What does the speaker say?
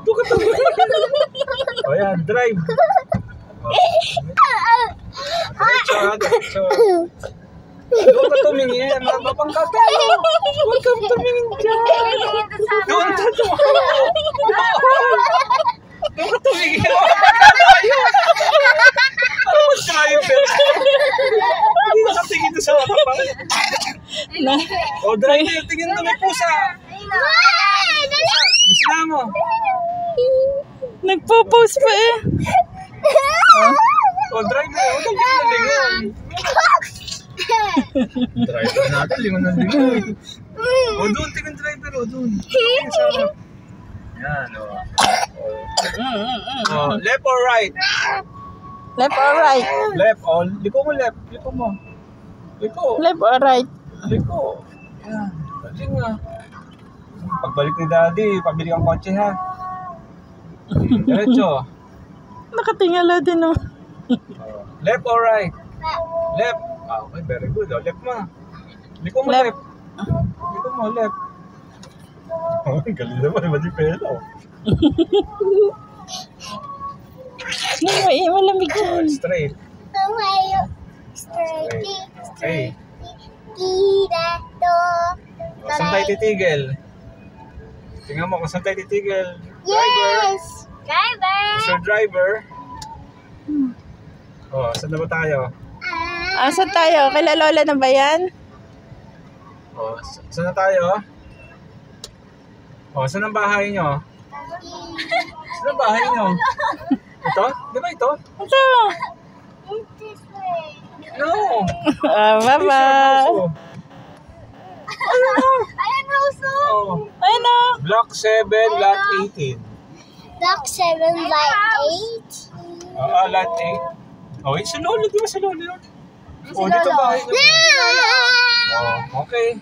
Doon ka tumingin. O yan, drive. Diretso. Doon ka tumingin. Mapangkat ka. Huwag kang tumingin dyan. Doon ka tumingin. Doon ka tumingin. Ano mo siya yung pera? Hindi nakatingin doon sa mata pa. O, drive na yung tingin na may pusa. Gusto na mo. Nagpo-pose pa eh. O, drive na. Huwag kang lingon. Driver natin, lingon na lingon. O, doon, tingin driver. O, doon. Yan, o. O, left or right? Left or right? Left. O, liko mo left. Liko mo. Liko. Left or right? Liko. Yan. Galing nga. Pagbalik ni daddy, pabili kang kotse ha. Diretso. Nakatingala din oh. Left or right? Left. Ah, okay, very good. O, left mo. Liko mo left. Liko mo left. Oh, galing naman. Madipelo. Malamig yan. Straight. Okay. Saan tayo titigil? Tingnan mo kung saan tayo titigil. Yes! Driver! Mr. Driver. Oh, saan na ba tayo? Saan tayo? Kay Lola na ba yan? Oh, saan na tayo? Oh, saan ang bahay nyo? Saan ang bahay nyo? Ito? Di ba ito? Ito. This way. No! Bye-bye. Ayan, Roso! Oh. Ayun oh. Block 7, lot 18. Block 7, light 8. Lot 8. Oh, sa lolo. Di ba sa lolo yun? Oh, dito bahay nyo. No! Oh, okay.